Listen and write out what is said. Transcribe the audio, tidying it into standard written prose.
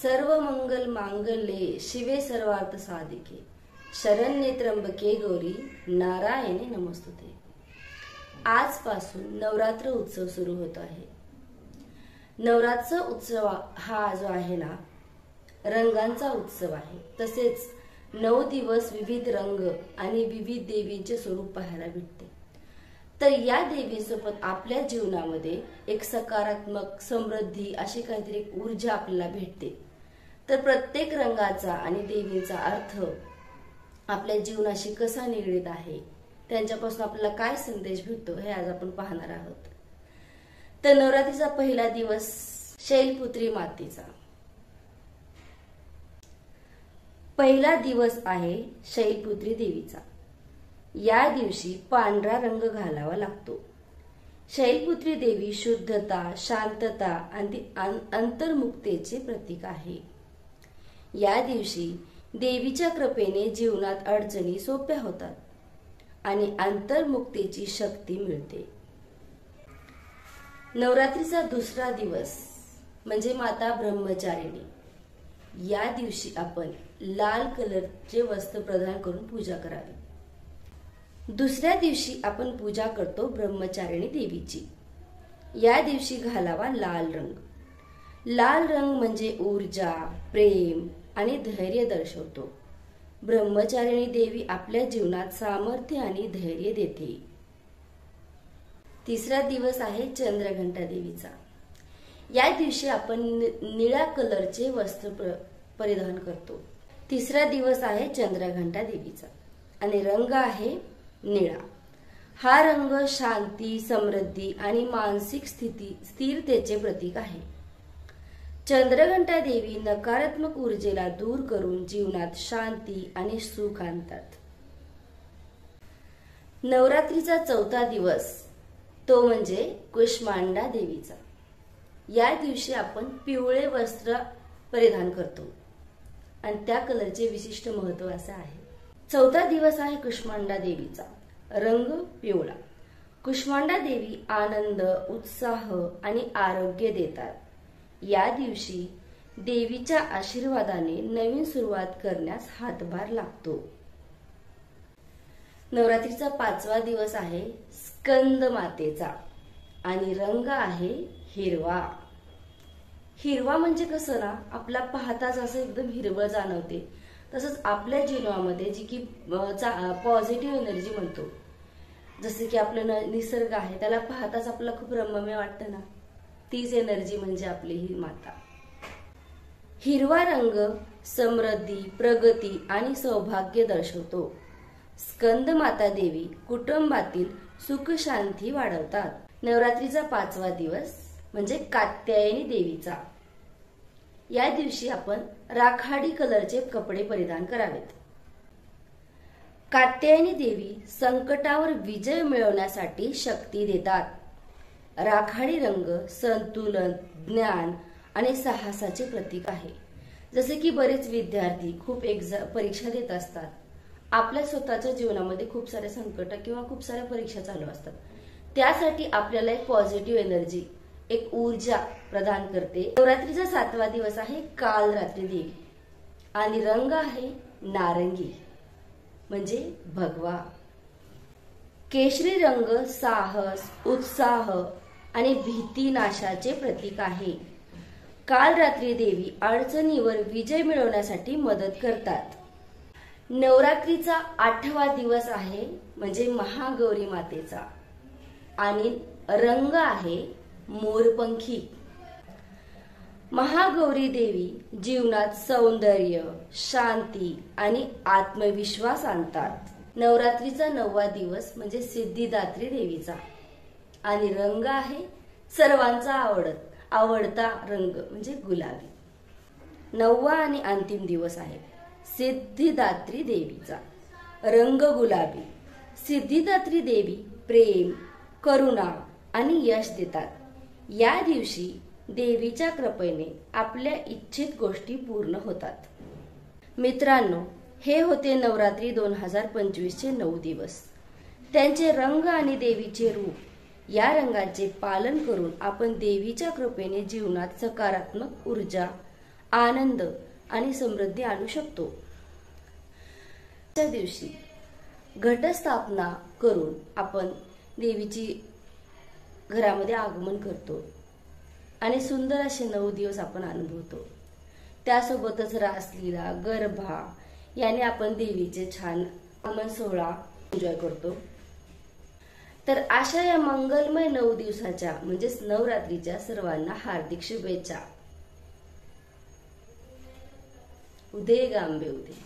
सर्व मंगल मांगल्ये शिवे सर्वार्थ साधिके शरण्ये त्र्यंबके गौरी नारायणी नमस्तुते। आजपासून नवरात्र उत्सव सुरू होत आहे। नवरात्र उत्सव हा जो आहे ना, रंगांचा उत्सव आहे। तसेच 9 दिवस विविध रंग आणि विविध देवींचे स्वरूप पाहायला भेटते। तर या देवीसोबत आपल्या जीवनामध्ये एक सकारात्मक समृद्धी अशी काहीतरी ऊर्जा आपल्याला भेटते। तर प्रत्येक रंगाचा आणि देवीचा अर्थ आपल्या जीवनाशी कसा निगडीत आहे, त्यांच्यापासून आपल्याला काय संदेश भेटतो हे आज आपण पाहणार आहोत। तर नवरात्रीचा पहिला दिवस शैलपुत्री मातेचा पहिला दिवस आहे शैलपुत्री देवीचा। या दिवशी पांढरा रंग घालावा लागतो। शैलपुत्री देवी शुद्धता, शांतता आणि अंतर्मुक्तेचे प्रतीक आहे। या दिवशी देवीच्या कृपेने जीवनात अडचणी सोप्या होतात आणि अंतर्मुक्तेची शक्ती मिळते। नवरात्रीचा दुसरा दिवस म्हणजे माता ब्रह्मचारिणी। या दिवशी आपण लाल कलरचे वस्त्र प्रदान करून पूजा करावी। दुसऱ्या दिवशी आपण पूजा करतो ब्रह्मचारिणी देवीची। या दिवशी घालावा लाल रंग। लाल रंग म्हणजे ऊर्जा, प्रेम आणि धैर्य दर्शवतो। ब्रह्मचारिणी देवी आपल्या जीवनात सामर्थ्य आणि धैर्य देते। तिसरा दिवस आहे चंद्रघंटा देवीचा। या दिवशी आपण निळ्या कलरचे वस्त्र परिधान करतो। तिसरा दिवस आहे चंद्रघंटा देवीचा आणि रंग आहे निळा। हा रंग शांती, समृद्धी आणि मानसिक स्थिरतेचे प्रतीक आहे। चंद्रघंटा देवी नकारात्मक ऊर्जेला दूर करून जीवनात शांती आणि सुख आणतात। नवरात्रीचा चौथा दिवस तो म्हणजे कुष्मांडा देवीचा। या दिवशी आपण पिवळे वस्त्र परिधान करतो आणि त्या कलरचे विशिष्ट महत्व असे आहे। चौथा दिवस आहे कुष्मांडा देवीचा, रंग पिवळा। कुष्मांडा देवी आनंद, उत्साह आणि आरोग्य देतात। या दिवशी देवीच्या आशीर्वादाने नवीन सुरुवात करण्यास हातभार लागतो। नवरात्रीचा पाचवा दिवस आहे स्कंद मातेचा आणि रंग आहे हिरवा। हिरवा म्हणजे कसं ना, आपला पाहताच असं एकदम हिरवळ जाणवते। तसंच आपल्या जीवनामध्ये जी की पॉझिटिव्ह एनर्जी म्हणतो, जसे की आपलं निसर्ग आहे त्याला पाहताच आपल्याला खूप रम्यमय वाटतं ना, तीच एनर्जी म्हणजे आपली ही माता। हिरवा रंग समृद्धी, प्रगती आणि सौभाग्य दर्शवतो। स्कंद माता देवी कुटुंबातील सुख शांती वाढवतात। नवरात्रीचा पाचवा दिवस म्हणजे कात्यायनी देवीचा। या दिवशी आपण राखाडी कलरचे कपडे परिधान करावेत। कात्यायनी देवी संकटावर विजय मिळवण्यासाठी शक्ती देतात। राखाडी रंग संतुलन, ज्ञान आणि साहसाचे प्रतीक आहे। जसे की बरेच विद्यार्थी खूप परीक्षा देत असतात। आपल्या स्वतःच्या जीवनामध्ये खूप सारे संकट किंवा खूप साऱ्या परीक्षा चालू असतात। त्यासाठी आपल्याला एक पॉझिटिव्ह एनर्जी, एक ऊर्जा प्रदान करते। नवरात्रीचा सातवा दिवस आहे कालरात्री देवी आणि रंग आहे नारंगी म्हणजे भगवा। केशरी रंग साहस, उत्साह आणि भीती नाशाचे प्रतीक आहे। कालरात्री देवी अडचणीवर विजय मिळवण्यासाठी मदत करतात। नवरात्रीचा आठवा दिवस आहे म्हणजे महागौरी मातेचा आणि रंग आहे मोरपंखी। महागौरी देवी जीवनात सौंदर्य, शांती आणि आत्मविश्वास आणतात। नवरात्रीचा 9वा दिवस म्हणजे सिद्धिदात्री देवीचा आणि रंग आहे सर्वांचा आवडता रंग म्हणजे गुलाबी। 9वा आणि अंतिम दिवस आहे सिद्धिदात्री देवीचा, रंग गुलाबी। सिद्धिदात्री देवी प्रेम, करुणा आणि यश देतात। या दिवशी देवीच्या कृपेने आपल्या इच्छित गोष्टी पूर्ण होतात। मित्रांनो, हे होते नवरात्री 2025 चे 9 दिवस। त्यांचे रंग आणि देवीचे रूप या रंगाचे पालन करून आपण देवीच्या कृपेने जीवनात सकारात्मक ऊर्जा, आनंद आणि समृद्धी आणू शकतो. त्या दिवशी घटस्थापना करून आपण देवीची घरामध्ये आगमन करतो आणि सुंदर असे 9 दिवस आपण अनुभवतो. त्यासोबतच रासलीला, गरबा याने आपण देवीचे छान आगमन सोहळा एन्जॉय करतो. तर अशा या मंगलमय 9 दिवसाच्या म्हणजेच नवरात्रीच्या सर्वांना हार्दिक शुभेच्छा. उदे गांबे उदे.